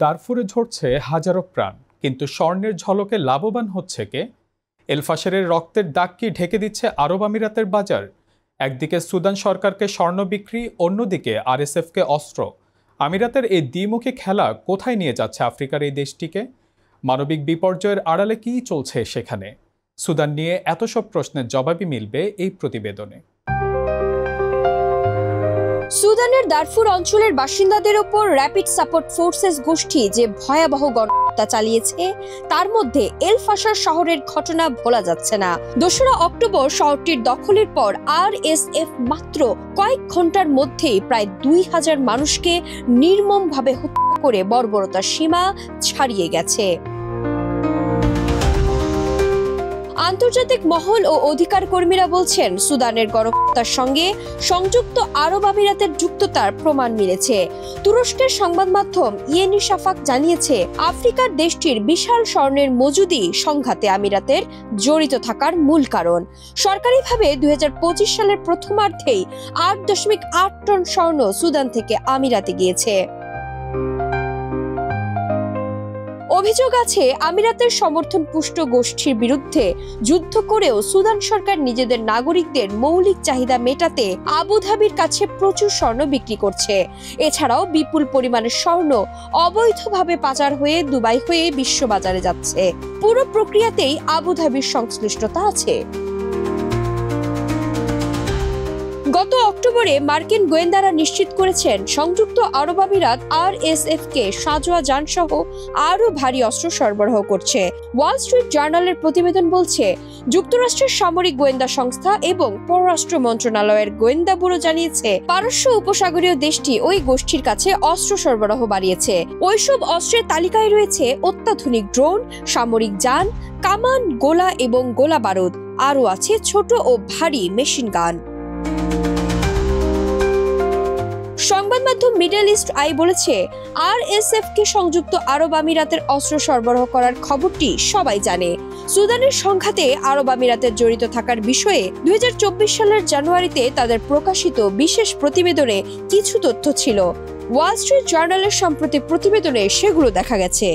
দারফুরে ঝরছে হাজারো প্রাণ, কিন্তু স্বর্ণের ঝলকে লাভবান হচ্ছে কে? এলফাশারের রক্তের দাগ কি ঢেকে দিচ্ছে আরব আমিরাতের বাজার? একদিকে সুদান সরকারকে স্বর্ণ বিক্রি, অন্যদিকে আরএসএফকে অস্ত্র। আমিরাতের এই দ্বিমুখী খেলা কোথায় নিয়ে যাচ্ছে আফ্রিকার এই দেশটিকে? মানবিক বিপর্যয়ের আড়ালে কী চলছে সেখানে? সুদান নিয়ে এত সব প্রশ্নের জবাবই মিলবে এই প্রতিবেদনে। সুদানের দারফুর অঞ্চলের বাসিন্দাদের ওপর র্যাপিড সাপোর্ট ফোর্সেস গোষ্ঠী যে ভয়াবহ গণহত্যা চালিয়েছে, তার মধ্যে এলফাশার শহরের ঘটনা ভোলা যাচ্ছে না। ২রা অক্টোবর শহরটির দখলের পর আরএসএফ মাত্র কয়েক ঘন্টার মধ্যেই প্রায় ২,০০০ মানুষকে নির্মমভাবে হত্যা করে বর্বরতার সীমা ছাড়িয়ে গেছে। আন্তর্জাতিক মহল ও অধিকার কর্মীরা বলছেন, সুদানের গণহত্যার সঙ্গে সংযুক্ত আরব আমিরাতের যুক্ততার প্রমাণ মিলেছে। তুরস্কের সংবাদ মাধ্যম ইয়েনি শাফাক জানিয়েছে, আফ্রিকার দেশটির বিশাল স্বর্ণের মজুদি সংঘাতে আমিরাতের জড়িত থাকার মূল কারণ। সরকারিভাবে ২০২৫ সালের প্রথমার্ধেই ৮.৮ টন স্বর্ণ সুদান থেকে আমিরাতে গিয়েছে। অভিযোগ আছে, আমিরাতের সমর্থন পুষ্ট গোষ্ঠীর বিরুদ্ধে যুদ্ধ করেও সুদান সরকার নিজেদের নাগরিকদের মৌলিক চাহিদা মেটাতে আবুধাবির কাছে প্রচুর স্বর্ণ বিক্রি করছে। এছাড়াও বিপুল পরিমাণের স্বর্ণ অবৈধভাবে পাচার হয়ে দুবাই হয়ে বিশ্ববাজারে যাচ্ছে। পুরো প্রক্রিয়াতেই আবুধাবির সংশ্লিষ্টতা আছে। গত অক্টোবরে মার্কিন গোয়েন্দারা নিশ্চিত করেছেন, সংযুক্ত আরব আমিরাত আরএসএফ কে সাঁজোয়া যানসহ আরও ভারী অস্ত্র সরবরাহ করছে। ওয়াল স্ট্রিট জার্নালের প্রতিবেদন বলছে, যুক্তরাষ্ট্রের সামরিক গোয়েন্দা সংস্থা এবং পররাষ্ট্র মন্ত্রণালয়ের গোয়েন্দা ব্যুরো জানিয়েছে, পারস্য উপসাগরীয় দেশটি ওই গোষ্ঠীর কাছে অস্ত্র সরবরাহ বাড়িয়েছে। ওইসব অস্ত্রের তালিকায় রয়েছে অত্যাধুনিক ড্রোন, সামরিক যান, কামান, গোলা এবং গোলা বারুদ। আরও আছে ছোট ও ভারী মেশিন গান। সংবাদ মাধ্যম মিডল ইস্ট আই বলেছে, আরএসএফ কে সংযুক্ত আরব আমিরাতের অস্ত্র সরবরাহ করার খবরটি সবাই জানে। সুদানের সংঘাতে আরব আমিরাতের জড়িত থাকার বিষয়ে ২০২৪ সালের জানুয়ারিতে তাদের প্রকাশিত বিশেষ প্রতিবেদনে কিছু তথ্য ছিল। ওয়াল স্ট্রিট জার্নালের সম্প্রতি প্রতিবেদনে সেগুলো দেখা গেছে।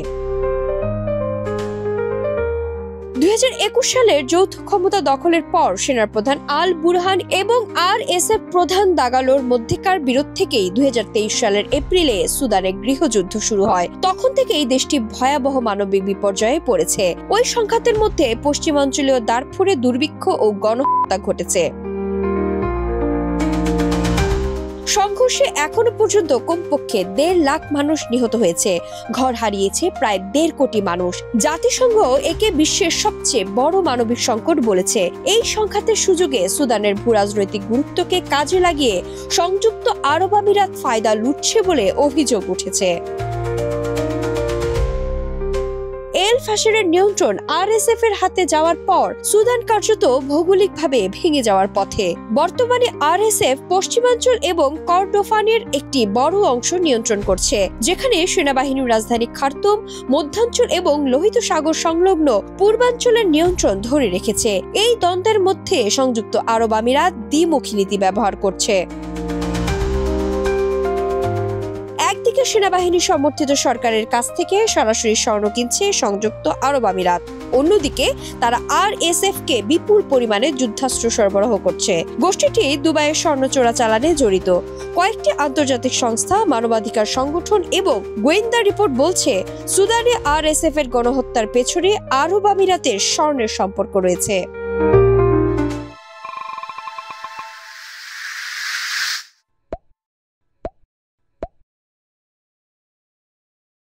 ২০২১ সালের যৌথ ক্ষমতা দখলের পর সেনাপ্রধান আল বুরহান এবং আরএসএফ প্রধান দাগালোর মধ্যকার বিরোধ থেকেই ২০২৩ সালের এপ্রিলে সুদানে গৃহযুদ্ধ শুরু হয়। তখন থেকেই দেশটি ভয়াবহ মানবিক বিপর্যয়ে পড়েছে। ওই সংঘাতের মধ্যে পশ্চিমাঞ্চলীয় দারফুরে দুর্ভিক্ষ ও গণহত্যা ঘটেছে। সংঘর্ষে এখনো পর্যন্ত কমপক্ষে ১.৫ লাখ মানুষ নিহত হয়েছে, ঘর হারিয়েছে প্রায় ১.৫ কোটি মানুষ। জাতিসংঘ একে বিশ্বের সবচেয়ে বড় মানবিক সংকট বলেছে। এই সংঘাতের সুযোগে সুদানের ভূরাজনৈতিক গুরুত্বকে কাজে লাগিয়ে সংযুক্ত আরব আমিরাত ফায়দা লুটছে বলে অভিযোগ উঠেছে। এলফাশারের নিয়ন্ত্রণ আরএসএফ এর হাতে যাওয়ার পর সুদান কার্যত ভৌগোলিকভাবে ভেঙে যাওয়ার পথে। বর্তমানে আরএসএফ পশ্চিমাঞ্চল এবং কর্ডোফানের একটি বড় অংশ নিয়ন্ত্রণ করছে, যেখানে সেনাবাহিনীর রাজধানী খার্তুম, মধ্যাঞ্চল এবং লোহিত সাগর সংলগ্ন পূর্বাঞ্চলের নিয়ন্ত্রণ ধরে রেখেছে। এই দ্বন্দ্বের মধ্যে সংযুক্ত আরব আমিরাত দ্বিমুখী নীতি ব্যবহার করছে। একদিকে সেনাবাহিনী সমর্থিত সরকারের কাছ থেকে সরাসরি স্বর্ণ কিনছে সংযুক্ত আরব আমিরাত, অন্যদিকে তারা আরএসএফ কে বিপুল পরিমাণে যুদ্ধাস্ত্র সরবরাহ করছে। গোষ্ঠীটি দুবাইয়ের স্বর্ণ চোরাচালানে জড়িত। কয়েকটি আন্তর্জাতিক সংস্থা, মানবাধিকার সংগঠন এবং গোয়েন্দা রিপোর্ট বলছে, সুদানে আরএসএফ এর গণহত্যার পেছনে আরব আমিরাতের স্বর্ণের সম্পর্ক রয়েছে।